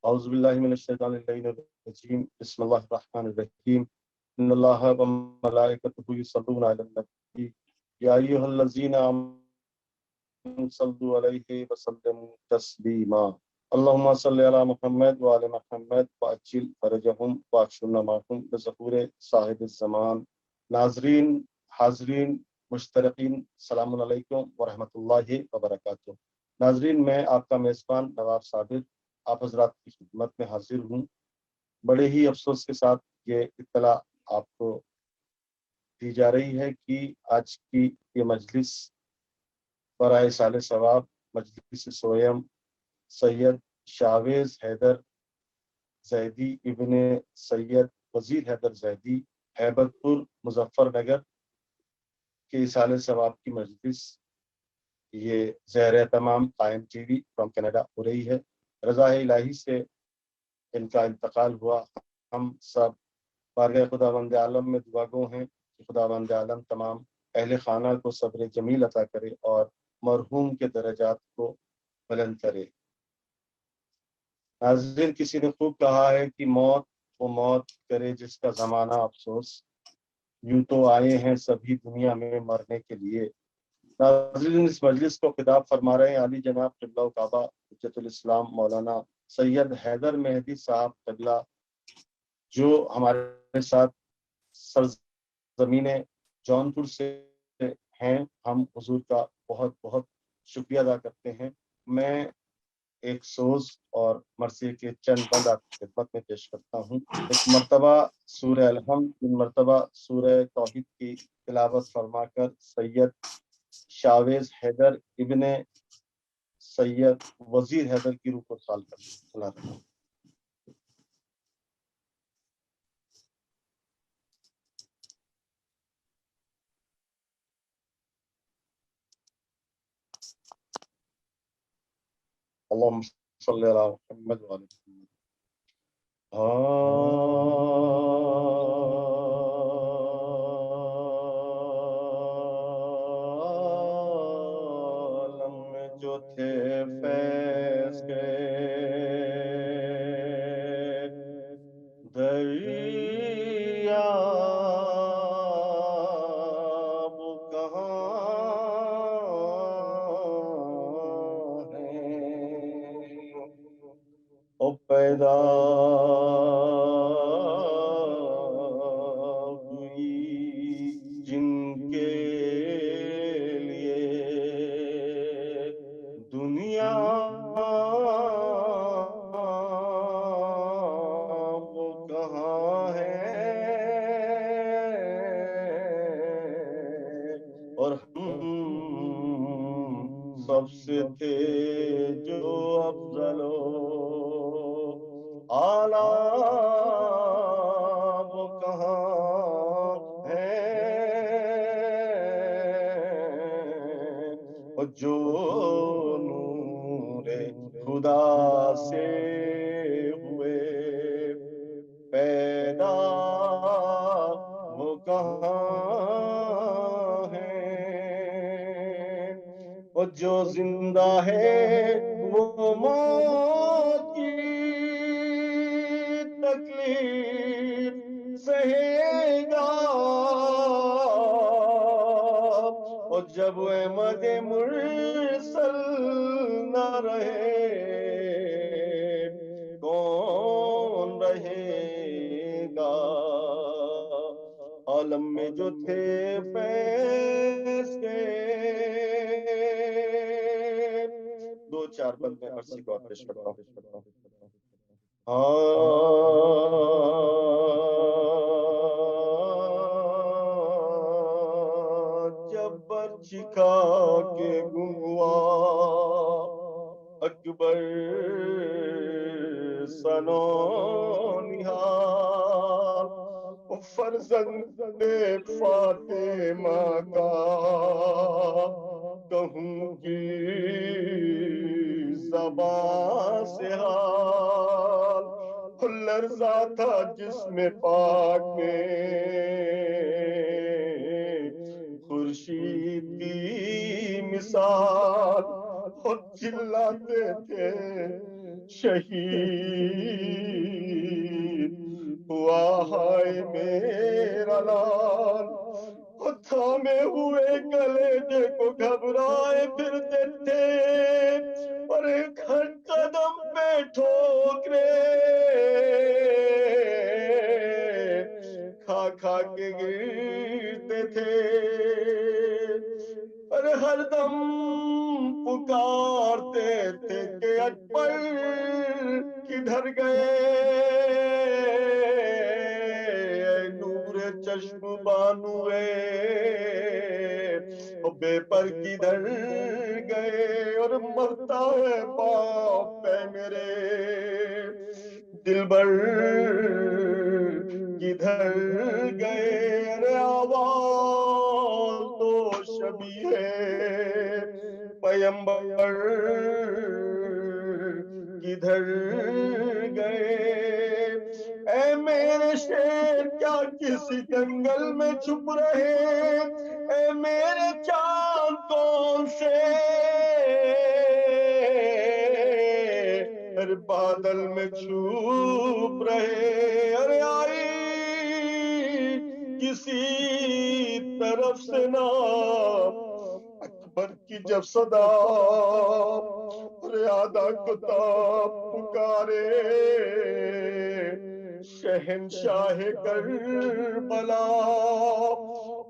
اعوذ باللہ من الشیطان الرجیم بسم اللہ الرحمن الرحیم ان اللہ وملائکتہ یصلون علی النبی یا ایھا الذین آمنوا صلوا علیہ وسلموا تسلیما اللہم صلی علی محمد وعلی محمد وعجل فرجہم واکشف معهم بظہور صاحب الزمان۔ ناظرین، حاضرین، مشترقین، السلام علیکم ورحمۃ اللہ وبرکاتہ۔ ناظرین، میں آپ کا میزبان نواب صابر آپ حضرات کی خدمت میں حاضر ہوں۔ بڑے ہی افسوس کے ساتھ یہ اطلاع آپ کو دی جا رہی ہے کہ آج کی یہ مجلس برائے سال ثواب مجلس سوئم سید شاویز حیدر زیدی ابن سید وزیر حیدر زیدی ہیبت پور مظفر نگر کے سال ثواب کی مجلس یہ زیر اہتمام قائم ٹی وی فرام کینیڈا ہو رہی ہے۔ رضا الہی سے ان کا انتقال ہوا۔ ہم سب بارگاہ خداوند عالم میں دعا گو ہیں کہ خداوند عالم تمام اہل خانہ کو صبر جمیل عطا کرے اور مرحوم کے درجات کو بلند کرے۔ ناظرین، کسی نے خوب کہا ہے کہ موت وہ موت کرے جس کا زمانہ افسوس، یوں تو آئے ہیں سبھی دنیا میں مرنے کے لیے۔ ناظرین، اس مجلس کو خطاب فرما رہے ہیں علی جناب قبلہ کعبہ حجت الاسلام مولانا سید حیدر مہدی صاحب قبلہ، جو ہمارے ساتھ سرزمین جونپور سے ہیں۔ ہم حضور کا بہت بہت شکریہ ادا کرتے ہیں۔ میں ایک سوز اور مرثیے کے چند بند آپ کی خدمت میں پیش کرتا ہوں۔ ایک مرتبہ سورہ الحمد، تین مرتبہ سورہ توحید کی تلاوت فرما کر سید شاویز حیدر ابن سید وزیر حیدر کی روح کو سال کر اللہم صلی علی محمد وعلی محمد۔ عالم میں جو تھے فیض کے دریا، وہ کہاں او پیدا ہوئی جن کے لیے دنیا، وہ کہاں ہے اور ہم سب سے تھے جو افضل اعلیٰ، وہ کہاں ہیں اور جو نور خدا سے ہوئے پیدا، وہ کہاں ہیں اور جو زندہ ہے وہ موت کی تکلیف سہے گا، اور جب احمد مرسل نہ رہے کون رہے گا۔ عالم میں جو تھے فیض کے، دو چار بند میں عرصی کو پیش کرتا ہوں۔ جب برچکا کے گنگوا اکبر سنو نہال، فرزند فاطمہ کا کہوں کی زبان سے حال، لرزا تھا جسم پاک میں خورشید کی مثال، خود چلاتے تھے شہید ہوا ہائے میرا لال، تھامے ہوئے کلیجے کو گھبرائے پھرتے تھے، اور ہر قدم پہ ٹھوکرے کھا کھا کے گرتے تھے، اور ہر دم پکارتے تھے کہ اکبر کدھر گئے، اے نور چشم بانوے بے پر کدھر گئے، اور مرتا ہے باپ پہ میرے دلبر کدھر گئے، ارے آواز تو شبیہ پیمبر کدھر گئے، اے میرے شیر کیا کسی جنگل میں چھپ رہے، اے میرے چاند کون سے ہر بادل میں چھپ رہے، ارے آئی کسی طرف سے نہ اکبر کی جب صدا، ریادہ کتاب پکارے شہنشاہ کربلا،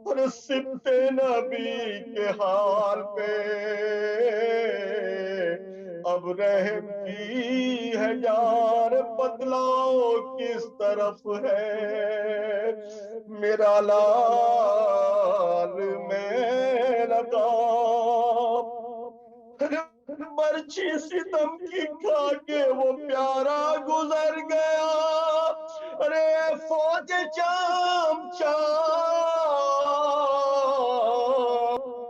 اور سبت نبی کے حال پہ اب رحم کی ہے جان، بتلاؤ کس طرف ہے میرا لال میں لگا، برچھی ستم کی کھا کے وہ پیارا گزر گیا، ارے فوج چام چام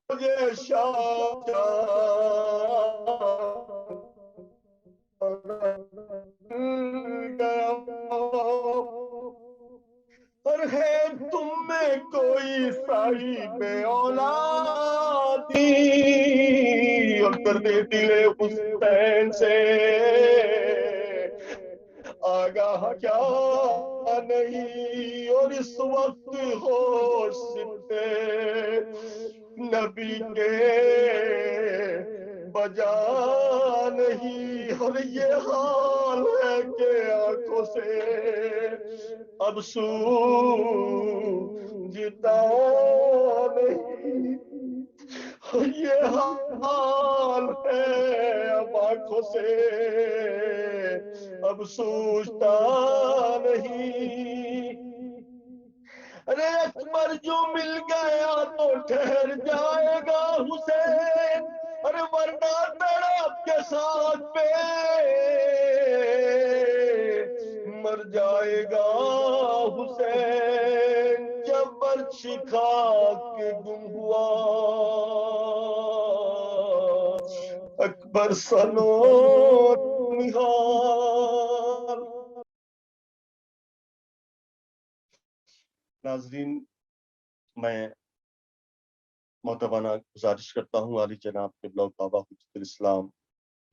مجھے شام گیا، اور ہے تم میں کوئی صاحب اولادی، اور درد دل حسین سے آگاہ کیا نہیں، اور اس وقت ہوش سبتے نبی کے بجا نہیں، اور یہ حال ہے کہ آنکھوں سے اب سوجھتا نہیں، یہ حال ہے اب آنکھوں سے اب سوجھتا نہیں، ارے اکبر جو مل گیا تو ٹھہر جائے گا حسین، ارے ورنہ تڑپ کے ساتھ پہ مر جائے گا حسین، جب برچھی خاک کے گم ہوا اکبر سنو نہال۔ ناظرین، میں محترمانہ گزارش کرتا ہوں عالی جناب قبلہ بابا حجت الاسلام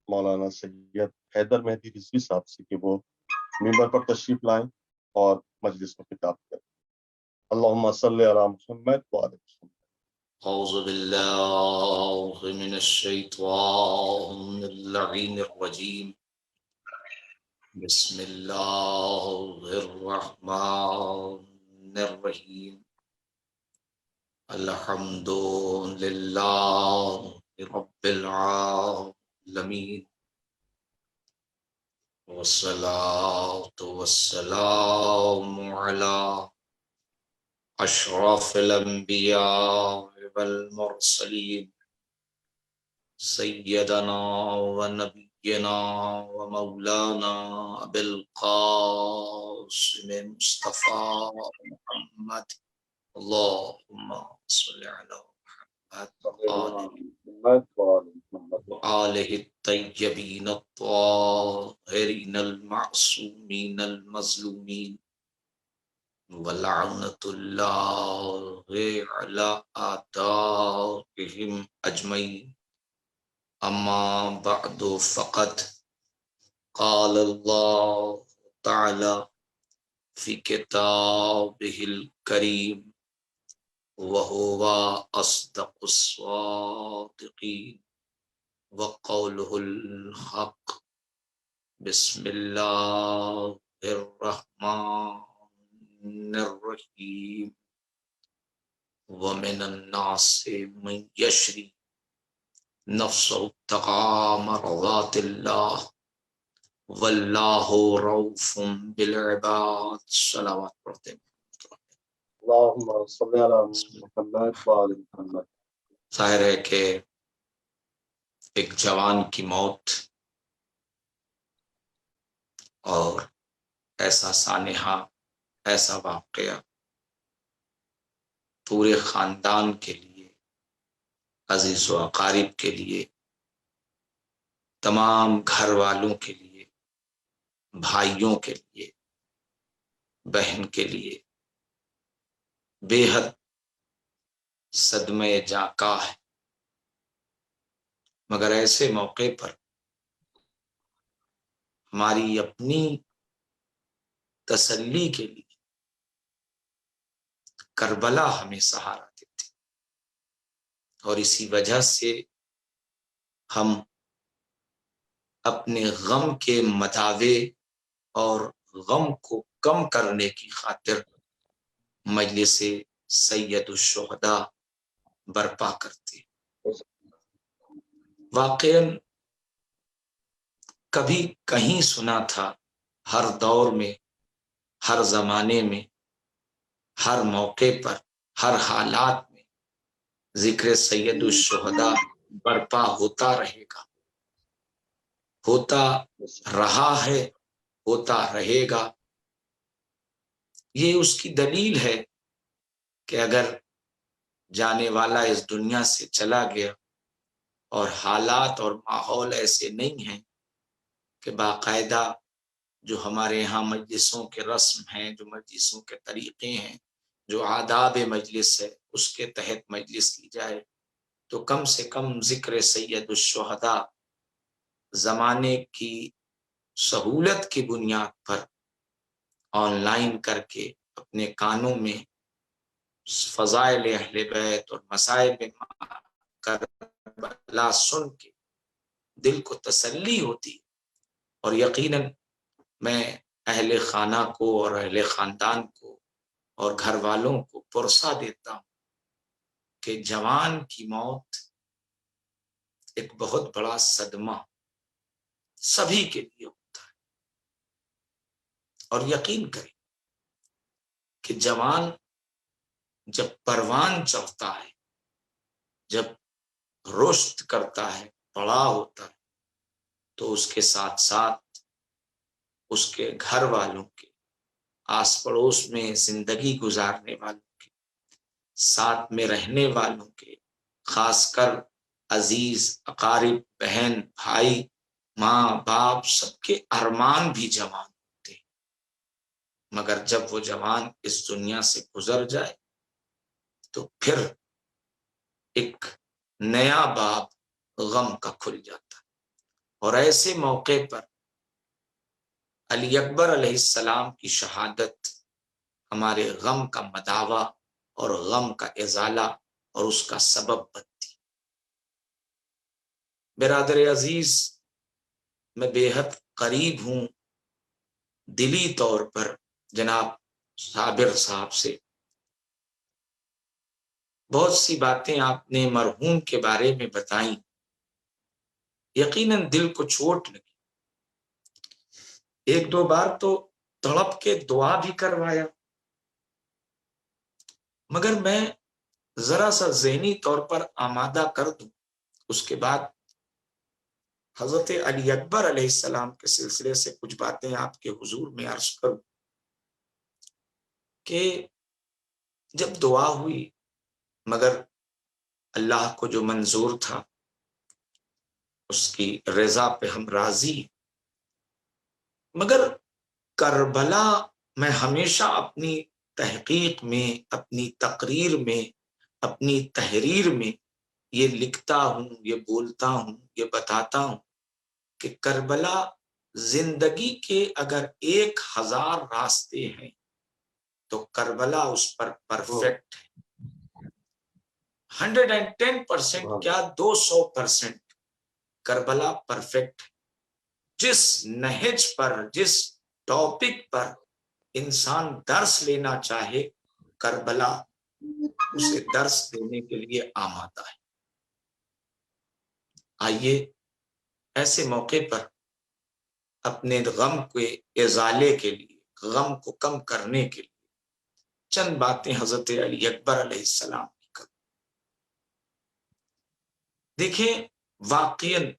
مولانا سید حیدر مہدی رضوی صاحب سے کہ وہ ممبر پر تشریف لائیں اور مجلس میں خطاب کریں۔ اللہم صلی علی محمد وعلی محمد۔ اعوذ باللہ من الشیطان اللعین الرجیم، بسم اللہ الرحمن الرحیم، الحمد للہ رب العالمین، والصلاة والسلام علی اشرف الانبیاء والمرسلین، سیدنا و نبینا و مولانا ابی القاسم مصطفیٰ محمد، اللہم صلی علی محمد وآلہ الطیبین الطاہرین المعصومین المظلومین، وَلَعْنَةُ اللَّهِ عَلَىٰ أَعْدَائِهِمْ أَجْمَعِينَ، أما بعد فقط قال اللہ تعالی فی کتابہ الکریم وہو اصدق الصادقین وقولہ الحق بسم اللہ الرحمن الرحیم ومن الناس من یشری نفسه ابتغاء مرضات اللہ واللہ رؤوف بالعباد. صلوات پڑھتے ہیں. اللہم صلی علی محمد وآل محمد. ظاہر ہے کہ ایک جوان کی موت اور ایسا سانحہ، ایسا واقعہ پورے خاندان کے لیے، عزیز و اقارب کے لیے، تمام گھر والوں کے لیے، بھائیوں کے لیے، بہن کے لیے بے حد صدمہ جاں ہے. مگر ایسے موقع پر ہماری اپنی تسلی کے لیے کربلا ہمیں سہارا دیتی، اور اسی وجہ سے ہم اپنے غم کے مداوے اور غم کو کم کرنے کی خاطر مجلس سید الشہداء برپا کرتے. واقعاً کبھی کہیں سنا تھا، ہر دور میں، ہر زمانے میں، ہر موقع پر، ہر حالات میں ذکر سید الشہداء برپا ہوتا رہے گا، ہوتا رہا ہے، ہوتا رہے گا. یہ اس کی دلیل ہے کہ اگر جانے والا اس دنیا سے چلا گیا اور حالات اور ماحول ایسے نہیں ہیں کہ باقاعدہ جو ہمارے یہاں مجلسوں کے رسم ہیں، جو مجلسوں کے طریقے ہیں، جو آداب مجلس ہے، اس کے تحت مجلس کی جائے، تو کم سے کم ذکر سید الشہداء زمانے کی سہولت کی بنیاد پر آن لائن کر کے اپنے کانوں میں فضائل اہل بیت اور مصائب کربلا سن کے دل کو تسلی ہوتی. اور یقیناً میں اہل خانہ کو اور اہل خاندان کو اور گھر والوں کو پرسہ دیتا ہوں کہ جوان کی موت ایک بہت بڑا صدمہ سبھی کے لیے ہوتا ہے. اور یقین کریں کہ جوان جب پروان چڑھتا ہے، جب رشد کرتا ہے، بڑا ہوتا ہے، تو اس کے ساتھ ساتھ اس کے گھر والوں کے، آس پڑوس میں زندگی گزارنے والوں کے، ساتھ میں رہنے والوں کے، خاص کر عزیز اقارب، بہن بھائی، ماں باپ، سب کے ارمان بھی جوان ہوتے ہیں. مگر جب وہ جوان اس دنیا سے گزر جائے تو پھر ایک نیا باب غم کا کھل جاتا ہے. اور ایسے موقع پر علی اکبر علیہ السلام کی شہادت ہمارے غم کا مداوع اور غم کا ازالہ اور اس کا سبب بنتی. برادر عزیز، میں بے حد قریب ہوں دلی طور پر جناب صابر صاحب سے. بہت سی باتیں آپ نے مرحوم کے بارے میں بتائیں، یقیناً دل کو چوٹ لگی. ایک دو بار تو تڑپ کے دعا بھی کروایا، مگر میں ذرا سا ذہنی طور پر آمادہ کر دوں. اس کے بعد حضرت علی اکبر علیہ السلام کے سلسلے سے کچھ باتیں آپ کے حضور میں عرض کروں کہ جب دعا ہوئی، مگر اللہ کو جو منظور تھا اس کی رضا پہ ہم راضی. مگر کربلا میں ہمیشہ اپنی تحقیق میں، اپنی تقریر میں، اپنی تحریر میں یہ لکھتا ہوں، یہ بولتا ہوں، یہ بتاتا ہوں کہ کربلا زندگی کے اگر 1000 راستے ہیں تو کربلا اس پر پرفیکٹ ہے۔ 110% کیا 200% کربلا پرفیکٹ ہے۔ جس نہج پر، جس ٹاپک پر انسان درس لینا چاہے، کربلا اسے درس دینے کے لیے آمادہ ہے۔ آئیے ایسے موقع پر اپنے غم کے ازالے کے لیے، غم کو کم کرنے کے لیے چند باتیں حضرت علی اکبر علیہ السلام کی کریں۔ دیکھیں واقعاً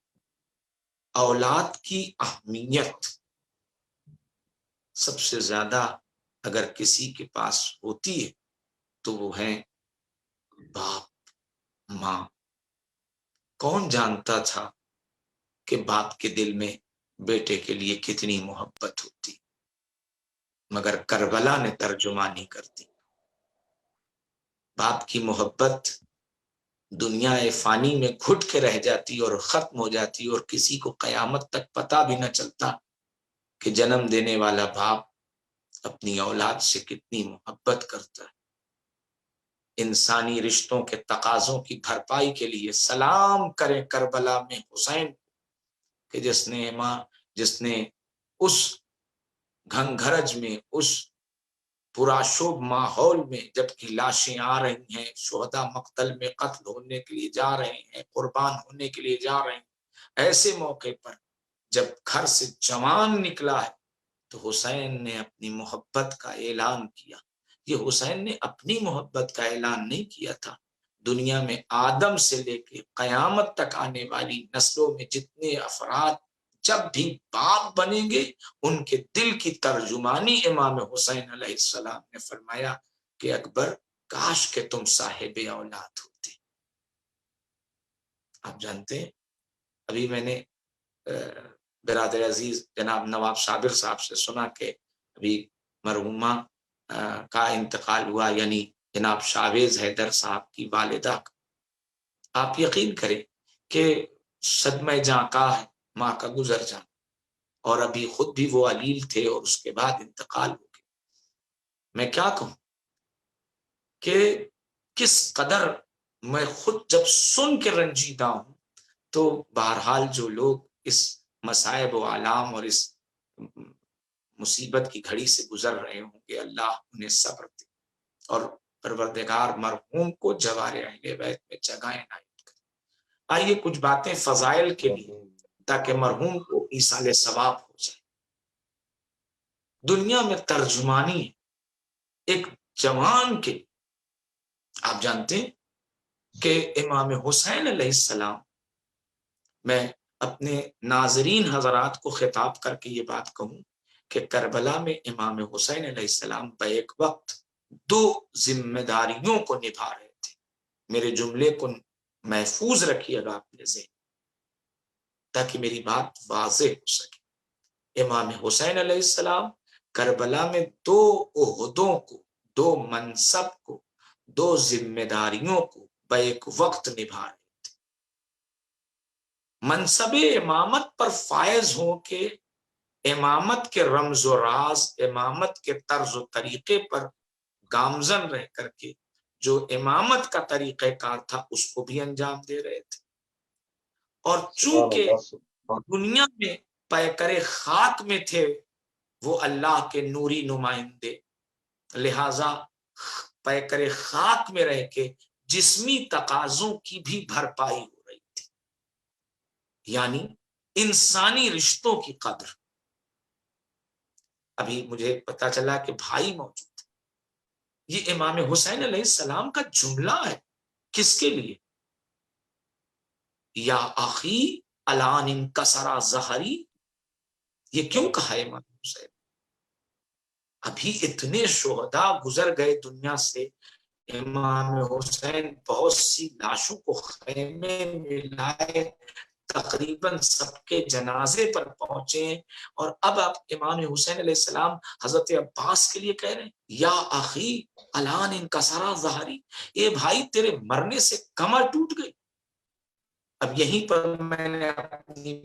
اولاد کی اہمیت سب سے زیادہ اگر کسی کے پاس ہوتی ہے تو وہ ہے باپ ماں۔ کون جانتا تھا کہ باپ کے دل میں بیٹے کے لیے کتنی محبت ہوتی، مگر کربلا نے ترجمانی کر دی۔ باپ کی محبت دنیا فانی میں گھٹ کے رہ جاتی اور ختم ہو جاتی، اور کسی کو قیامت تک پتہ بھی نہ چلتا کہ جنم دینے والا باپ اپنی اولاد سے کتنی محبت کرتا ہے۔ انسانی رشتوں کے تقاضوں کی بھرپائی کے لیے سلام کریں کربلا میں حسین کہ جس نے اس گھنگھرج میں، اس پراشوب ماحول میں جبکہ لاشیں آ رہی ہیں، شہداء مقتل میں قتل ہونے کے لیے جا رہے ہیں، قربان ہونے کے لیے جا رہے ہیں، ایسے موقع پر جب گھر سے جوان نکلا ہے تو حسین نے اپنی محبت کا اعلان کیا۔ یہ حسین نے اپنی محبت کا اعلان نہیں کیا تھا، دنیا میں آدم سے لے کے قیامت تک آنے والی نسلوں میں جتنے افراد جب بھی باپ بنیں گے ان کے دل کی ترجمانی امام حسین علیہ السلام نے فرمایا کہ اکبر کاش کہ تم صاحب اولاد ہوتے۔ آپ جانتے ہیں ابھی میں نے برادر عزیز جناب نواب صابر صاحب سے سنا کہ ابھی مرحومہ کا انتقال ہوا، یعنی جناب شاویز حیدر صاحب کی والدہ کا۔ آپ یقین کریں کہ صدمہ جاں کا ہے ماں کا گزر جانا، اور ابھی خود بھی وہ علیل تھے اور اس کے بعد انتقال ہو گئے۔ میں کیا کہوں کہ کس قدر میں خود جب سن کے رنجیدہ ہوں، تو بہرحال جو لوگ اس مصائب و آلام اور اس مصیبت کی گھڑی سے گزر رہے ہوں گے، اللہ انہیں صبر دے اور پروردگار مرحوم کو جوار اہل بیت میں جگہیں عنایت کرے۔ آئیے کچھ باتیں فضائل کے لیے تاکہ مرحوم کو ایصال ثواب ہو جائے۔ دنیا میں ترجمانی ایک جوان کے، آپ جانتے ہیں کہ امام حسین علیہ السلام، میں اپنے ناظرین حضرات کو خطاب کر کے یہ بات کہوں کہ کربلا میں امام حسین علیہ السلام بیک وقت 2 ذمہ داریوں کو نبھا رہے تھے۔ میرے جملے کو محفوظ رکھیے گا اپنے ذہن تاکہ میری بات واضح ہو سکے۔ امام حسین علیہ السلام کربلا میں 2 عہدوں کو، 2 منصب کو، 2 ذمہ داریوں کو بیک وقت نبھا رہے تھے۔ منصب امامت پر فائز ہو کہ امامت کے رمز و راز، امامت کے طرز و طریقے پر گامزن رہ کر کے جو امامت کا طریقہ کار تھا اس کو بھی انجام دے رہے تھے، اور چونکہ دنیا میں پیکر خاک میں تھے وہ اللہ کے نوری نمائندے، لہذا پیکر خاک میں رہ کے جسمی تقاضوں کی بھی بھرپائی ہو رہی تھی، یعنی انسانی رشتوں کی قدر۔ ابھی مجھے پتا چلا کہ بھائی موجود ہے، یہ امام حسین علیہ السلام کا جملہ ہے۔ کس کے لیے؟ یا آخی الان انکسرا ظہری، یہ کیوں کہا امام حسین؟ ابھی اتنے شہداء گزر گئے دنیا سے، امام حسین بہت سی لاشوں کو خیمے میں لائے، تقریباً سب کے جنازے پر پہنچے، اور اب آپ امام حسین علیہ السلام حضرت عباس کے لیے کہہ رہے ہیں یا اخی الان انکسرا ظہری، اے بھائی تیرے مرنے سے کمر ٹوٹ گئی۔ اب یہیں پر میں نے اپنی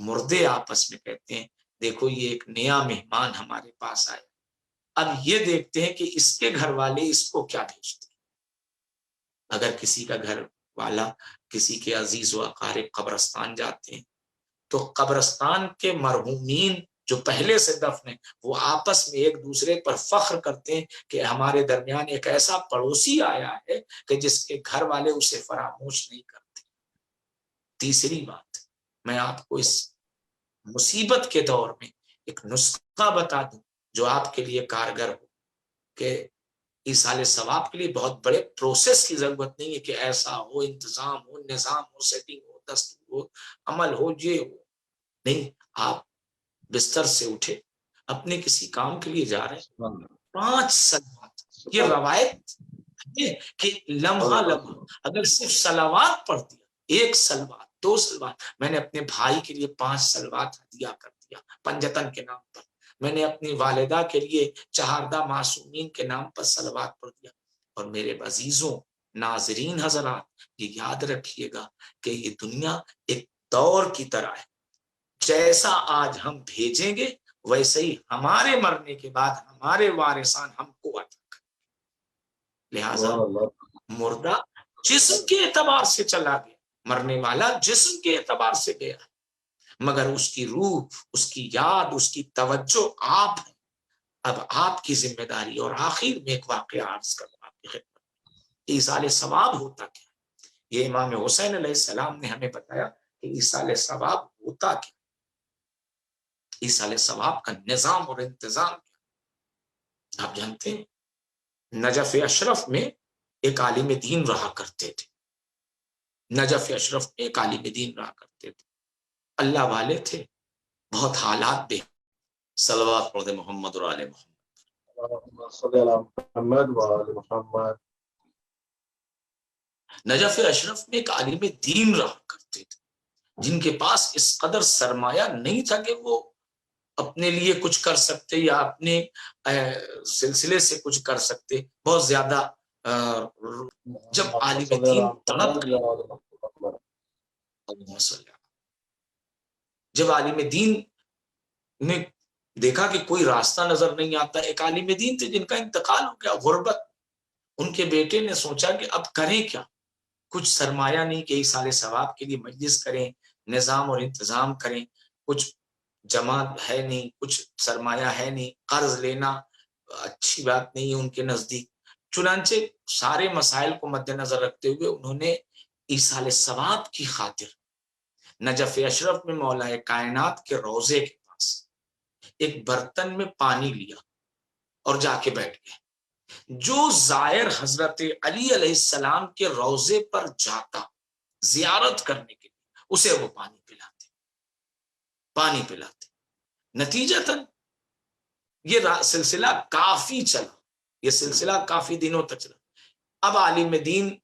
مردے آپس میں کہتے ہیں دیکھو یہ ایک نیا مہمان ہمارے پاس آیا، اب یہ دیکھتے ہیں کہ اس کے گھر والے اس کو کیا بھیجتے ہیں۔ اگر کسی کا گھر والا کسی کے عزیز و اقارب قبرستان جاتے ہیں تو قبرستان کے مرحومین جو پہلے سے دفن ہیں وہ آپس میں ایک دوسرے پر فخر کرتے ہیں کہ ہمارے درمیان ایک ایسا پڑوسی آیا ہے کہ جس کے گھر والے اسے فراموش نہیں کرتے۔ تیسری بات، میں آپ کو اس مصیبت کے دور میں ایک نسخہ بتا دوں جو آپ کے لیے کارگر ہو، کہ ایصال ثواب کے لیے بہت بڑے پروسیس کی ضرورت نہیں ہے کہ ایسا ہو، انتظام ہو، نظام ہو، سیٹنگ ہو، دستور ہو، عمل ہو، یہ ہو، نہیں۔ آپ بستر سے اٹھے، اپنے کسی کام کے لیے جا رہے ہیں، 5 صلوات، یہ روایت ہے کہ لمحہ لمحہ اگر صرف صلوات پڑھ دیا، 1 صلوات، 2 صلوات، میں نے اپنے بھائی کے لیے 5 صلوات ہدیہ کر دیا پنجتن کے نام پر، میں نے اپنی والدہ کے لیے چہاردہ معصومین کے نام پر صلوات پڑھ دیا۔ اور میرے عزیزوں، ناظرین حضرات، یہ یاد رکھیے گا کہ یہ دنیا ایک دور کی طرح ہے، جیسا آج ہم بھیجیں گے ویسے ہی ہمارے مرنے کے بعد ہمارے وارثان ہم کو عطا کریں۔ لہذا مردہ جسم کے اعتبار سے چلا گیا، مرنے والا جسم کے اعتبار سے گیا، مگر اس کی روح، اس کی یاد، اس کی توجہ آپ ہیں۔ اب آپ کی ذمہ داری، اور آخر میں ایک واقعہ عرض کروں آپ کی خدمت، ایصال ثواب ہوتا کیا؟ یہ امام حسین علیہ السلام نے ہمیں بتایا کہ ایصال ثواب ہوتا کیا، ایصال ثواب کا نظام اور انتظام کیا۔ آپ جانتے ہیں نجف اشرف میں ایک عالم دین رہا کرتے تھے، نجف اشرف میں ایک عالم دین رہا کرتے تھے، اللہ والے تھے، بہت حالات بے، صلوات پڑھ دے محمد اور آل محمد۔ صلی اللہ محمد وآل محمد۔ نجف اشرف میں ایک عالم دین رہا کرتے تھے جن کے پاس اس قدر سرمایہ نہیں تھا کہ وہ اپنے لیے کچھ کر سکتے یا اپنے سلسلے سے کچھ کر سکتے، بہت زیادہ جب عالم دین تڑپ گئے، جب عالم دین نے دیکھا کہ کوئی راستہ نظر نہیں آتا، ایک عالم دین تھے جن کا انتقال ہو گیا، غربت، ان کے بیٹے نے سوچا کہ اب کریں کیا، کچھ سرمایہ نہیں کہ ایصال ثواب کے لیے مجلس کریں، نظام اور انتظام کریں، کچھ جمع ہے نہیں، کچھ سرمایہ ہے نہیں، قرض لینا اچھی بات نہیں ہے ان کے نزدیک، چنانچہ سارے مسائل کو مد نظر رکھتے ہوئے انہوں نے ایصال ثواب کی خاطر نجف اشرف میں مولا کائنات کے روضے کے پاس ایک برتن میں پانی لیا اور جا کے بیٹھ گئے۔ جو زائر حضرت علی علیہ السلام کے روضے پر جاتا زیارت کرنے کے لیے، اسے وہ پانی پلاتے۔ نتیجتاً یہ سلسلہ کافی چلا، یہ سلسلہ کافی دنوں تک چلا۔ اب عالم دین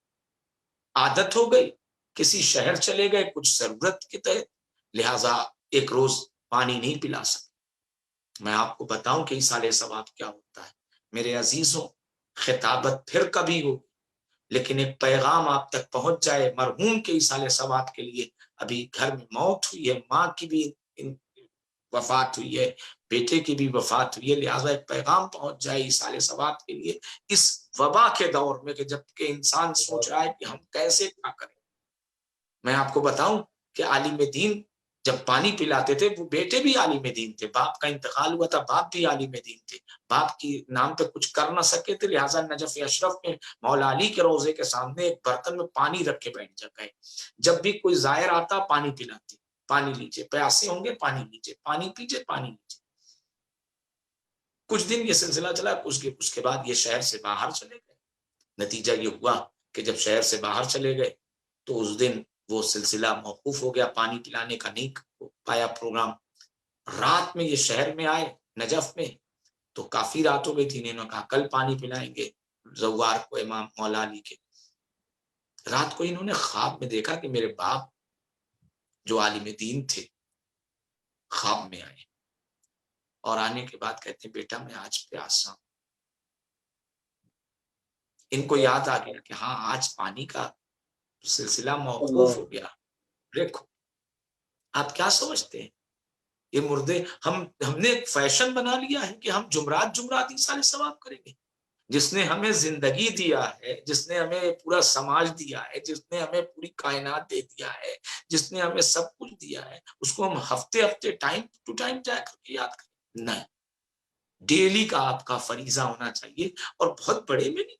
عادت ہو گئی، کسی شہر چلے گئے کچھ ضرورت کے تحت، لہٰذا ایک روز پانی نہیں پلا سکتے۔ میں آپ کو بتاؤں کہ ایصال ثواب کیا ہوتا ہے میرے عزیزوں، خطابت پھر کبھی ہو، لیکن ایک پیغام آپ تک پہنچ جائے مرحوم کے ایصال ثواب کے لیے، ابھی گھر میں موت ہوئی ہے، ماں کی بھی وفات ہوئی ہے، بیٹے کی بھی وفات ہوئی ہے، لہٰذا ایک پیغام پہنچ جائے ایصال ثواب کے لیے اس وبا کے دور میں کہ جب کہ انسان سوچ رہا ہے کہ ہم کیسے کیا کریں۔ میں آپ کو بتاؤں کہ عالم دین جب پانی پلاتے تھے، وہ بیٹے بھی عالم دین تھے، باپ کا انتقال ہوا تھا، باپ بھی عالم دین تھے، باپ کی نام پہ کچھ کر نہ سکے تھے، لہٰذا نجف اشرف میں مولا علی کے روضے کے سامنے ایک برتن میں پانی رکھ کے بیٹھ گئے، جب بھی کوئی زائر آتا پانی پلاتے، پانی لیجیے، پیاسے ہوں گے پانی لیجیے، پانی پیجیے، پانی لیجیے۔ کچھ دن یہ سلسلہ چلا، اس کے بعد یہ شہر سے باہر چلے گئے۔ نتیجہ یہ ہوا کہ جب شہر سے باہر چلے گئے تو اس دن وہ سلسلہ موقوف ہو گیا، پانی پلانے کا نہیں پایا پروگرام۔ رات میں یہ شہر میں آئے نجف میں تو کافی رات ہو گئی تھی، انہوں نے کہا کل پانی پلائیں گے زوار کو امام مولا علی کے۔ رات کو انہوں نے خواب میں دیکھا کہ میرے باپ جو عالم دین تھے خواب میں آئے، اور آنے کے بعد کہتے ہیں بیٹا میں آج پیاسا ہوں۔ ان کو یاد آ گیا کہ ہاں آج پانی کا سلسلہ موقوف ہو گیا، دیکھو آپ کیا سمجھتے ہیں یہ مردے ہم نے ایک فیشن بنا لیا ہے کہ ہم جمعرات ایثار ثواب کریں گے. جس نے ہمیں زندگی دیا ہے، جس نے ہمیں پورا سماج دیا ہے، جس نے ہمیں پوری کائنات دے دیا ہے، جس نے ہمیں سب کچھ دیا ہے، اس کو ہم ہفتے ٹائم ٹو ٹائم جا کر کے یاد کریں؟ نہیں، ڈیلی کا آپ کا فریضہ ہونا چاہیے، اور بہت بڑے میں نہیں.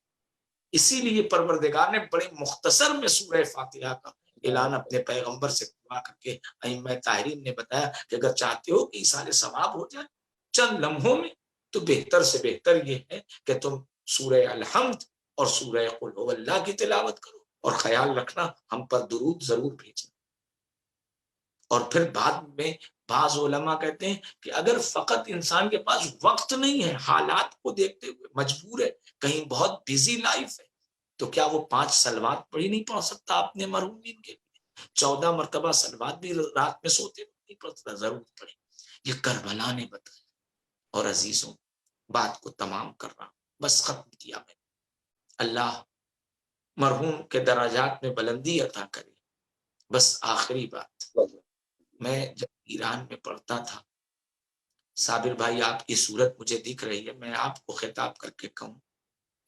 اسی لیے پروردگار نے بڑے مختصر میں سورہ فاتحہ کا اعلان اپنے پیغمبر سے دعا کر کے ائمہ طاہرین نے بتایا کہ اگر چاہتے ہو کہ ایثار ثواب ہو جائے چند لمحوں میں، تو بہتر سے بہتر یہ ہے کہ تم سورہ الحمد اور سورہ قل هو اللہ کی تلاوت کرو، اور خیال رکھنا ہم پر درود ضرور بھیجنا. اور پھر بعد میں بعض علماء کہتے ہیں کہ اگر فقط انسان کے پاس وقت نہیں ہے، حالات کو دیکھتے ہوئے مجبور ہے، کہیں بہت بزی لائف ہے، تو کیا وہ 5 صلوات پڑھی نہیں پڑھ سکتا اپنے مرحومین کے لیے؟ 14 مرتبہ صلوات بھی رات میں سوتے نہیں پڑھتا، ضرور پڑھے. یہ کربلا نے بتایا. اور عزیزوں، بات کو تمام کر رہا ہوں، بس ختم کیا میں. اللہ مرحوم کے درجات میں بلندی عطا کرے. بس آخری بات، میں جب ایران میں پڑھتا تھا، صابر بھائی آپ کی صورت مجھے دکھ رہی ہے، میں آپ کو خطاب کر کے کہوں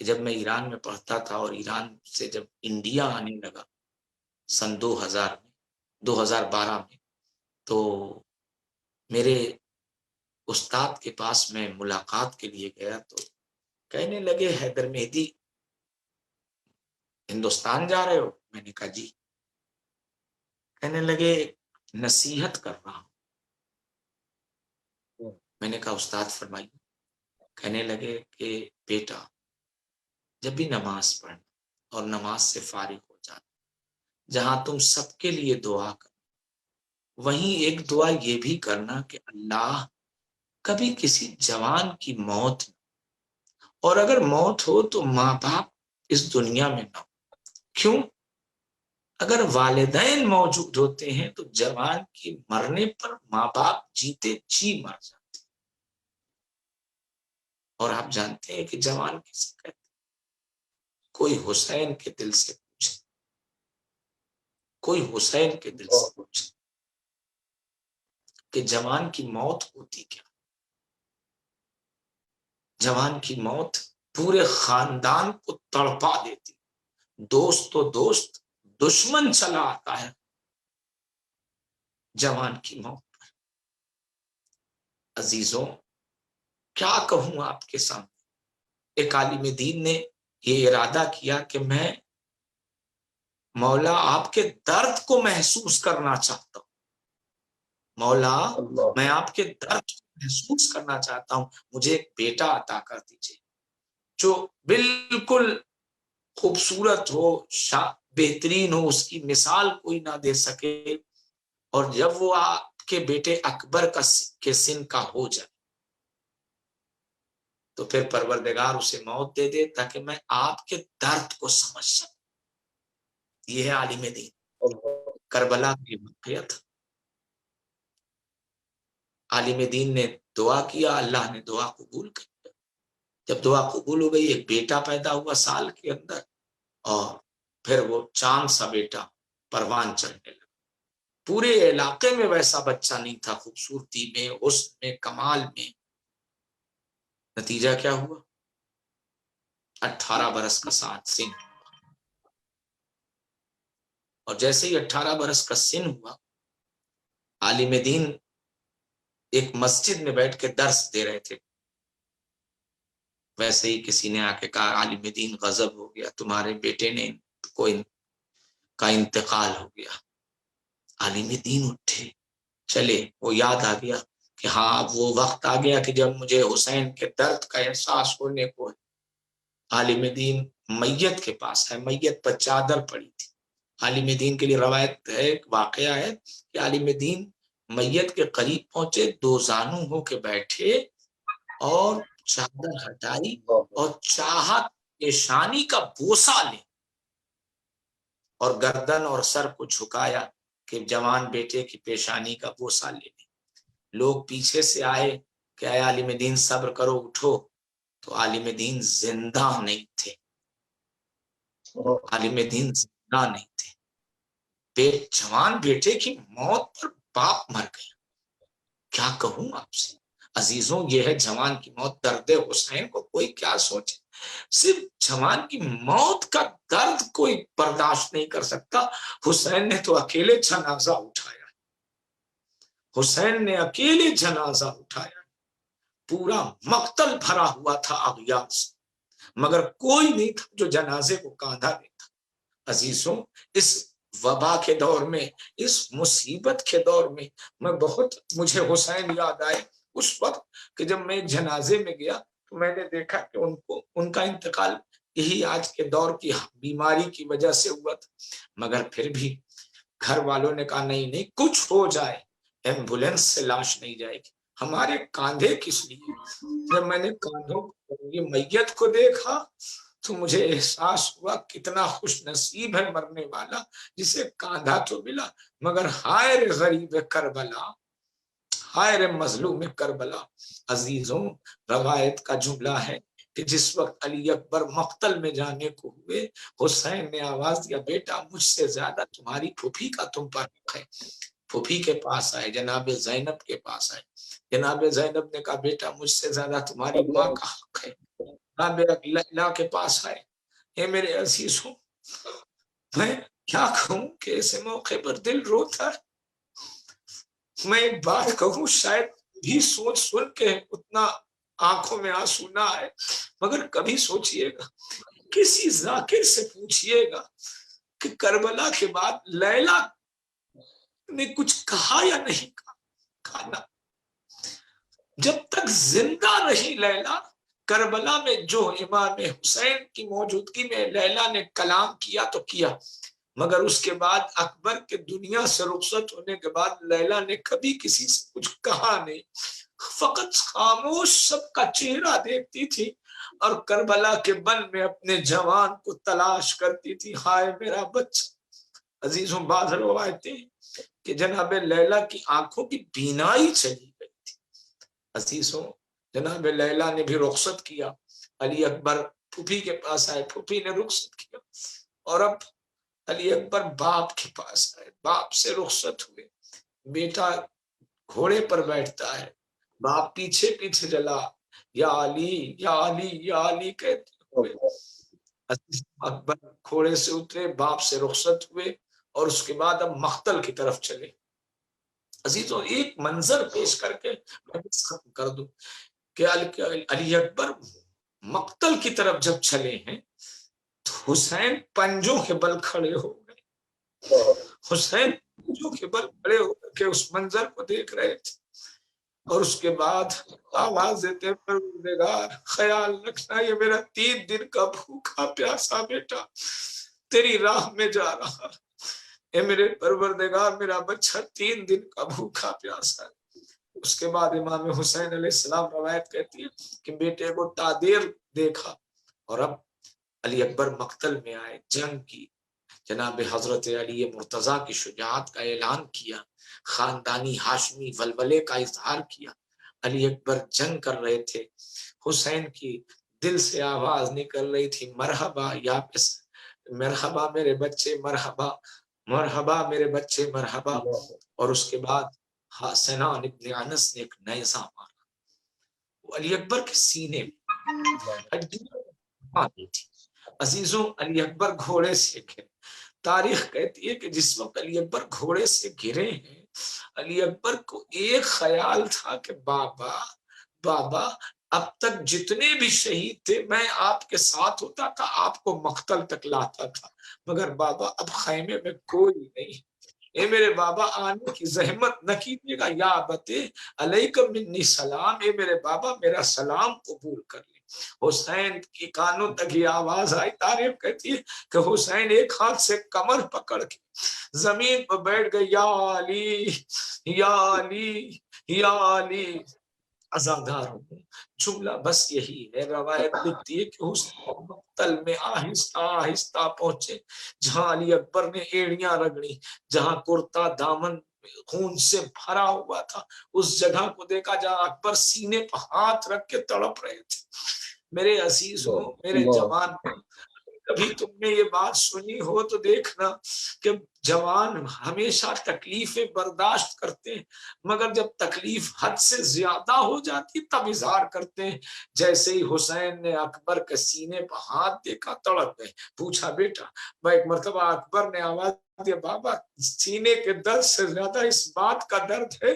کہ جب میں ایران میں پڑھتا تھا اور ایران سے جب انڈیا آنے لگا سن 2012 میں، تو میرے استاد کے پاس میں ملاقات کے لیے گیا، تو کہنے لگے حیدر مہدی ہندوستان جا رہے ہو؟ میں نے کہا جی. کہنے لگے نصیحت کر رہا ہوں. میں نے کہا استاد فرمائیے. کہنے لگے کہ بیٹا جب بھی نماز پڑھنا اور نماز سے فارغ ہو جانا، جہاں تم سب کے لیے دعا کر، وہیں ایک دعا یہ بھی کرنا کہ اللہ کبھی کسی جوان کی موت نہ، اور اگر موت ہو تو ماں باپ اس دنیا میں نہ ہو. کیوں؟ اگر والدین موجود ہوتے ہیں تو جوان کی مرنے پر ماں باپ جیتے جی مر جاتے. اور آپ جانتے ہیں کہ جوان کسے کہتے ہیں؟ کوئی حسین کے دل سے پوچھے، کوئی حسین کے دل سے پوچھے کہ جوان کی موت ہوتی کیا؟ جوان کی موت پورے خاندان کو تڑپا دیتی. دوست تو دوست، دشمن چلا آتا ہے جوان کی موت پر. عزیزوں، کیا کہوں آپ کے سامنے. ایک عالم دین نے یہ ارادہ کیا کہ میں مولا آپ کے درد کو محسوس کرنا چاہتا ہوں. مولا میں آپ کے درد کو محسوس کرنا چاہتا ہوں، مجھے ایک بیٹا عطا کر دیجئے جو بالکل خوبصورت ہو، بہترین ہو، اس کی مثال کوئی نہ دے سکے. اور جب وہ آپ کے بیٹے اکبر کے سن کا ہو جائے تو پھر پروردگار اسے موت دے دے تاکہ میں آپ کے درد کو سمجھ سکوں. یہ ہے عالم دین. کربلا کی واقعہ تھا. عالم دین نے دعا کیا، اللہ نے دعا قبول کر. جب دعا قبول ہو گئی، ایک بیٹا پیدا ہوا سال کے اندر، اور پھر وہ چاند سا بیٹا پروان چڑھنے لگا. پورے علاقے میں ویسا بچہ نہیں تھا، خوبصورتی میں، حسن میں، کمال میں. نتیجہ کیا ہوا؟ 18 برس کا سن. اور جیسے ہی 18 برس کا سن ہوا، عالم دین ایک مسجد میں بیٹھ کے درس دے رہے تھے. ویسے ہی کسی نے آ کے کہا عالم دین غضب ہو گیا، تمہارے بیٹے نے کا انتقال ہو گیا. عالم دین اٹھے، چلے. وہ یاد آ گیا کہ ہاں اب وہ وقت آ گیا کہ جب مجھے حسین کے درد کا احساس ہونے کو ہے. عالم دین میت کے پاس ہے، میت پر چادر پڑی تھی. عالم دین کے لیے روایت ہے، ایک واقعہ ہے کہ عالم دین میت کے قریب پہنچے، 2 زانو ہو کے بیٹھے اور چادر ہٹائی اور چاہت پیشانی کا بوسہ لے اور گردن اور سر کو جھکایا کہ جوان بیٹے کی پیشانی کا بوسہ لے لیں. لوگ پیچھے سے آئے کہ اے عالم دین صبر کرو، اٹھو. تو عالم دین زندہ نہیں تھے. عالم دین زندہ نہیں تھے. جوان بیٹے کی موت پر باپ مر گیا. کیا کہوں آپ سے عزیزوں, یہ ہے جوان کی موت. درد حسین کو کوئی کیا سوچے, صرف جوان کی موت کا درد کوئی برداشت نہیں کر سکتا. حسین نے تو اکیلے جنازہ اٹھایا, حسین نے اکیلے جنازہ اٹھایا. پورا مقتل بھرا ہوا تھا اغیار سے, مگر کوئی نہیں تھا جو جنازے کو کاندھا دیتا. عزیزوں, اس وبا کے دور میں, اس مصیبت کے دور میں مجھے حسین یاد آئے اس وقت کہ جب میں جنازے میں گیا تو میں نے دیکھا کہ ان کا انتقال یہی آج کے دور کی بیماری کی وجہ سے ہوا تھا. مگر پھر بھی گھر والوں نے کہا نہیں کچھ ہو جائے ایمبولینس سے لاش نہیں جائے گی. ہمارے کاندھے کس لیے؟ جب میں نے کاندھوں یہ میت کو دیکھا تو مجھے احساس ہوا کتنا خوش نصیب ہے مرنے والا جسے کاندھا تو ملا, مگر ہائے رے غریب کربلا, ہائے رے مظلوم کربلا. عزیزوں, روایت کا جملہ ہے کہ جس وقت علی اکبر مقتل میں جانے کو ہوئے, حسین نے آواز دیا بیٹا مجھ سے زیادہ تمہاری پھوپھی کا تم پر حق ہے. پھوپھی کے پاس آئے, جناب زینب کے پاس آئے. جناب زینب نے کہا بیٹا مجھ سے زیادہ تمہاری ماں کا حق ہے. جناب اللہ کے پاس آئے. اے میرے عزیزوں, میں کیا کہوں کہ ایسے موقع پر دل روتا ہے. میں ایک بات کہوں, شاید بھی سوچ سن کے اتنا آنکھوں میں آنسو نہ آئے, مگر کبھی سوچئے گا, کسی ذاکر سے پوچھئے گا کہ کربلا کے بعد لیلا نے کچھ کہا یا نہیں کہا. جب تک زندہ رہی لیلا, کربلا میں جو امام حسین کی موجودگی میں لیلا نے کلام کیا تو کیا, مگر اس کے بعد اکبر کے دنیا سے رخصت ہونے کے بعد لیلا نے کبھی کسی سے کچھ کہا نہیں, فقط خاموش سب کا چہرہ دیکھتی تھی اور کربلا کے بن میں اپنے جوان کو تلاش کرتی تھی. ہائے میرا بچہ. عزیزوں, بعض روایتیں کہ جناب لیلا کی آنکھوں کی بینائی چلی گئی تھی. عزیزوں, جناب لیلا نے بھی رخصت کیا, علی اکبر پھوپھی کے پاس آئے, پھوپھی نے رخصت کیا, اور اب علی اکبر باپ کے پاس آئے, باپ سے رخصت ہوئے. بیٹا گھوڑے پر بیٹھتا ہے, باپ پیچھے پیچھے چلا, یا علی یا علی یا علی کہتے ہوئے. اکبر گھوڑے سے اترے, باپ سے رخصت ہوئے, اور اس کے بعد اب مقتل کی طرف چلے. عزیزوں, ایک منظر پیش کر کے میں ختم کر دوں کہ علی اکبر مقتل کی طرف جب چلے ہیں تو حسین پنجوں کے بل کھڑے ہو گئے. حسین پنجوں کے بل کھڑے ہو کے اس منظر کو دیکھ رہے تھے, اور اس کے بعد آواز دیتے پروردگار خیال رکھنا یہ میرا 3 دن کا بھوکا پیاسا بیٹا تیری راہ میں جا رہا. اے میرے پروردگار میرا بچہ 3 دن کا بھوکا پیاسا ہے. اس کے بعد امام حسین علیہ السلام روایت کہتی ہے کہ بیٹے کو تادیر دیکھا, اور اب علی اکبر مقتل میں آئے, جنگ کی, جناب حضرت علی مرتضیٰ کی شجاعت کا اعلان کیا, خاندانی ہاشمی ولولے کا اظہار کیا. علی اکبر جنگ کر رہے تھے, حسین کی دل سے آواز نکل رہی تھی مرحبا یا مرحبا میرے بچے, مرحبا مرحبا میرے بچے, مرحبا. اور اس کے بعد سنان ابن انس نے ایک نیزہ مارا, وہ علی اکبر کے سینے میں تھی. عزیزوں, علی اکبر گھوڑے سے گرے. تاریخ کہتی ہے کہ جس وقت علی اکبر گھوڑے سے گرے ہیں, علی اکبر کو ایک خیال تھا کہ بابا بابا اب تک جتنے بھی شہید تھے میں آپ کے ساتھ ہوتا تھا, آپ کو مقتل تک لاتا تھا, مگر بابا اب خیمے میں کوئی نہیں. اے میرے بابا آنے کی زحمت نہ کیجیے گا, یا بتے علیکم منی سلام, اے میرے بابا میرا سلام قبول کر لیں. حسین کی کانوں تک یہ آواز آئی. تاریخ کہتی ہے کہ حسین ایک ہاتھ سے کمر پکڑ کے زمین پر بیٹھ گئے, یا علی یا علی یا علی. عزادار ہوں. جملہ بس یہی ہے. روایت لکھتی ہے کہ حسین مقتل میں آہستہ آہستہ پہنچے جہاں علی اکبر نے ایڑیاں رگڑی, جہاں کرتا دامن خون سے بھرا ہوا تھا, اس جگہ کو دیکھا جہاں اکبر سینے پر ہاتھ رکھ کے تڑپ رہے تھے. میرے عزیزوں, میرے جوان, کبھی تم نے یہ بات سنی ہو تو دیکھنا کہ جوان ہمیشہ تکلیفیں برداشت کرتے ہیں، مگر جب تکلیف حد سے زیادہ ہو جاتی تب اظہار کرتے ہیں۔ جیسے ہی حسین نے اکبر کے سینے پر ہاتھ دیکھا تڑپ گئے، پوچھا بیٹا، میں ایک مرتبہ اکبر نے آواز دیا بابا سینے کے درد سے زیادہ اس بات کا درد ہے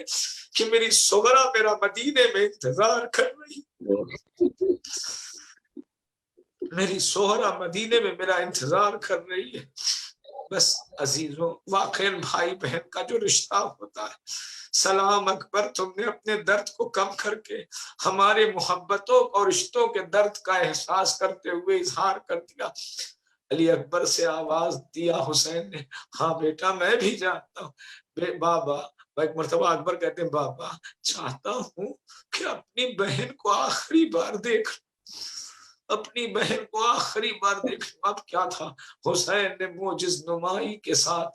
کہ میری سغرا میرا مدینے میں انتظار کر رہی، میری سہرا مدینے میں میرا انتظار کر رہی ہے۔ بس عزیزوں، واقعی بھائی بہن کا جو رشتہ ہوتا ہے، سلام اکبر، تم نے اپنے درد کو کم کر کے ہمارے محبتوں اور رشتوں کے درد کا احساس کرتے ہوئے اظہار کر دیا۔ علی اکبر سے آواز دیا حسین نے، ہاں بیٹا میں بھی جانتا ہوں بابا۔ ایک مرتبہ اکبر کہتے ہیں بابا چاہتا ہوں کہ اپنی بہن کو آخری بار دیکھ، اپنی بہن کو آخری بار دیکھ۔ اب کیا تھا، حسین نے معجز نمائی کے ساتھ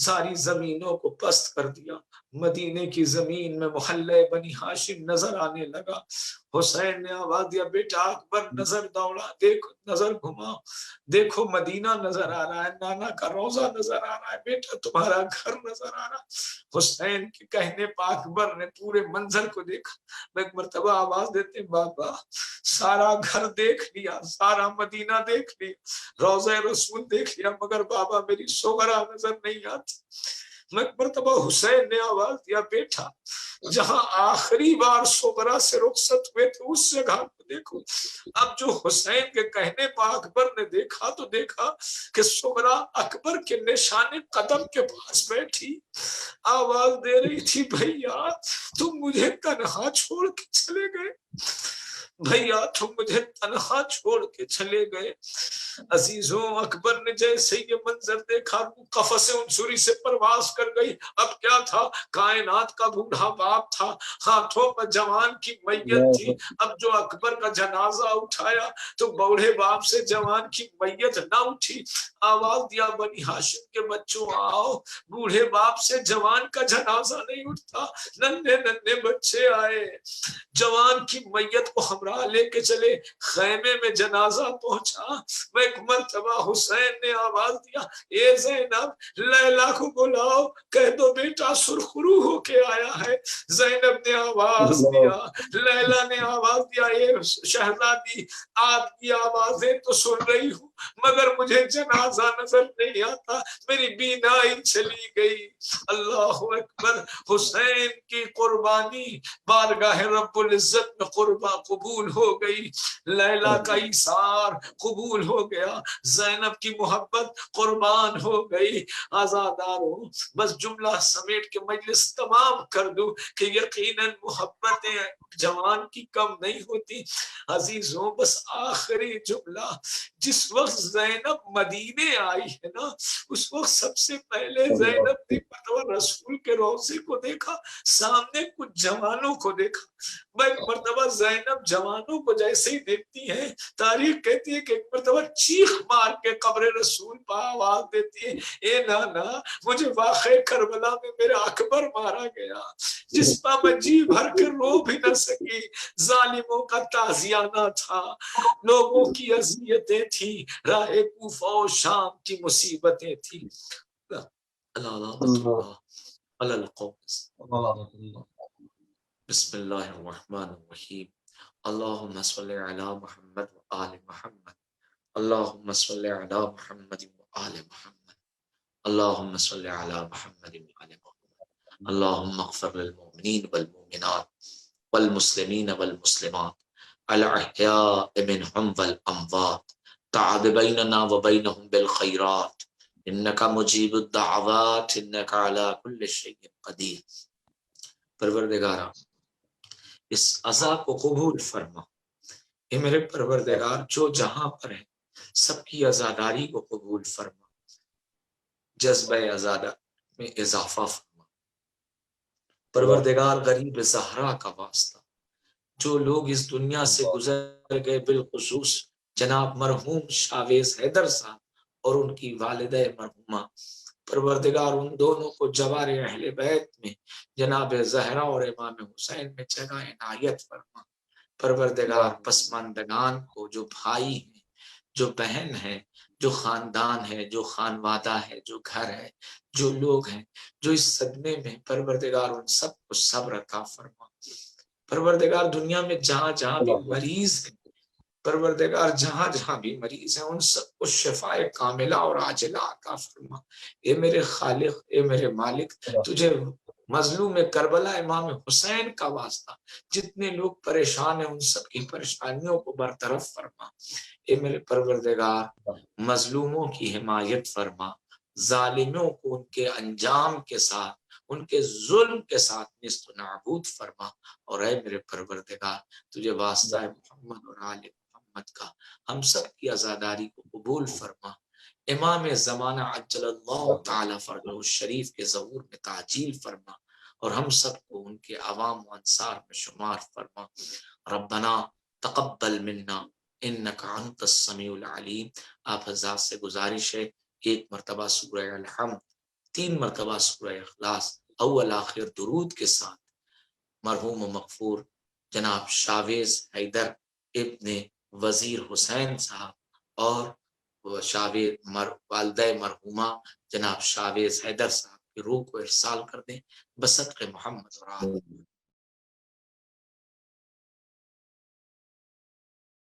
ساری زمینوں کو پست کر دیا، مدینے کی زمین میں محلے بنی ہاشم نظر آنے لگا۔ حسین نے آواز دیا بیٹا اکبر نظر دوڑا، دیکھو نظر گھما، دیکھو مدینہ نظر آ رہا ہے، نانا کا روزہ نظر آ رہا ہے، بیٹا تمہارا گھر نظر آ رہا ہے۔ حسین کے کہنے پہ اکبر نے پورے منظر کو دیکھا۔ میں ایک مرتبہ آواز دیتے بابا سارا گھر دیکھ لیا، سارا مدینہ دیکھ لیا، روضہ رسول دیکھ لیا، مگر بابا میری سغرا نظر نہیں آتی۔ میں مرتبہ حسین نے آواز دیا بیٹا جہاں آخری بار سغرا سے رخصت ہوئے تھے اس جگہ کو دیکھو۔ اب جو حسین کے کہنے پہ اکبر نے دیکھا تو دیکھا کہ سغرا اکبر کے نشان قدم کے پاس بیٹھی آواز دے رہی تھی بھیا تم مجھے تنہا چھوڑ کے چلے گئے، بھیا تم مجھے تنہا چھوڑ کے چلے گئے۔ عزیزوں اکبر نے جیسے یہ منظر دیکھا قفس عنصری سے پرواز کر گئی۔ اب کیا تھا، کائنات کا بوڑھا باپ تھا، ہاتھوں پر جوان کی میت تھی۔ اب جو اکبر کا جنازہ اٹھایا تو بوڑھے باپ سے جوان کی میت نہ اٹھی۔ آواز دیا بنی ہاشم کے بچوں آؤ، بوڑھے باپ سے جوان کا جنازہ نہیں اٹھتا۔ ننھے ننھے بچے آئے، جوان کی میت کو ہمراہ لے کے چلے، خیمے میں جنازہ پہنچا۔ میں ایک مرتبہ حسین نے آواز دیا اے زینب لیلا کو بلاؤ، کہہ دو بیٹا سرخرو ہو کے آیا ہے۔ زینب نے آواز دیا، لیلا نے آواز دیا اے شہزادی آپ کی آوازیں تو سن رہی ہوں مگر مجھے جنازہ نظر نہیں آتا، میری بینائی چلی گئی۔ اللہ اکبر، حسین کی قربانی بارگاہ رب العزت میں قربا قبول ہو گئی، لیلا کا ایثار قبول ہو گیا، زینب کی محبت قربان ہو گئی۔ آزاداروں بس جملہ سمیٹ کے مجلس تمام کر دوں کہ یقیناً محبتیں جوان کی کم نہیں ہوتی۔ عزیزوں بس آخری جملہ، جس وقت زینب مدینے آئی ہے نا اس وقت سب سے پہلے زینب نے رسول کے روضے کو دیکھا، سامنے کچھ جوانوں کو دیکھا۔ میں ایک مرتبہ زینب جوانوں کو جیسے ہی دیکھتی ہے تاریخ کہتی ہے کہ ایک مرتبہ چیخ مار کے قبر رسول پہ آواز دیتی ہے اے نانا مجھے واقع کربلا میں میرا اکبر مارا گیا جس پہ میں جی بھر کے رو بھی نہ سکی، ظالموں کا تازیانہ تھا، لوگوں کی اذیتیں تھی، راہ کوفہ و شام کی مصیبتیں تھی۔ بسم اللہ الرحمن الرحیم، اللہم صلی علی محمد و آل محمد، اللہم صلی علی محمد و آل محمد، اللہم صلی علی محمد و آل محمد، اللہم اغفر للمؤمنین والمؤمنات والمسلمین والمسلمات الاحیاء منہم والاموات، تعد بیننا و بینہم بالخیرات انکا مجیب الدعوات انکا علی کل شیء قدیر۔ پروردگارا اس عزا کو قبول فرما، اے میرے پروردگار جو جہاں پر ہے سب کی عزاداری کو قبول فرما، جذبہ عزادہ میں اضافہ فرما۔ پروردگار غریب زہرا کا واسطہ جو لوگ اس دنیا سے گزر گئے بالخصوص جناب مرحوم شاویز حیدر صاحب اور ان کی والدہ مرحومہ، پروردگار ان دونوں کو جوار اہل بیت میں جناب زہرا اور امام حسین میں جگہ عنایت فرما۔ پروردگار پسماندگان کو جو بھائی ہیں جو بہن ہے، جو خاندان ہے، جو خانوادہ ہے، جو گھر ہے، جو لوگ ہیں جو اس صدمے میں، پروردگار ان سب کو صبر عطا فرما۔ پروردگار دنیا میں جہاں جہاں بھی مریض ہیں، پروردگار جہاں جہاں بھی مریض ہیں ان سب کو شفاء کاملہ اور عاجلہ عطا فرما۔ اے میرے خالق، اے میرے مالک، تجھے مظلوم کربلا امام حسین کا واسطہ جتنے لوگ پریشان ہیں ان سب کی پریشانیوں کو برطرف فرما۔ اے میرے پروردگار مظلوموں کی حمایت فرما، ظالموں کو ان کے انجام کے ساتھ، ان کے ظلم کے ساتھ نیست و نابود فرما۔ اور اے میرے پروردگار تجھے واسطہ ہے محمد اور آل محمد کا ہم سب کی عزاداری کو قبول فرما۔ امام زمانہ عجل اللہ تعالی فرجہ الشریف کے ظہور میں تعجیل فرما، اور ہم سب کو ان کے عوام و انصار میں شمار فرما۔ ربنا تقبل منا انک انت السمیع العلیم۔ آپ حضرات سے گزارش ہے ایک مرتبہ سورہ الحمد، 3 مرتبہ سورہ اخلاص اول آخر درود کے ساتھ مرحوم و مغفور جناب شاویز حیدر ابن وزیر حسین صاحب اور والدہ مرحومہ جناب شاویز حیدر صاحب کی روح کو ارسال کر دیں بصدق محمد اور آل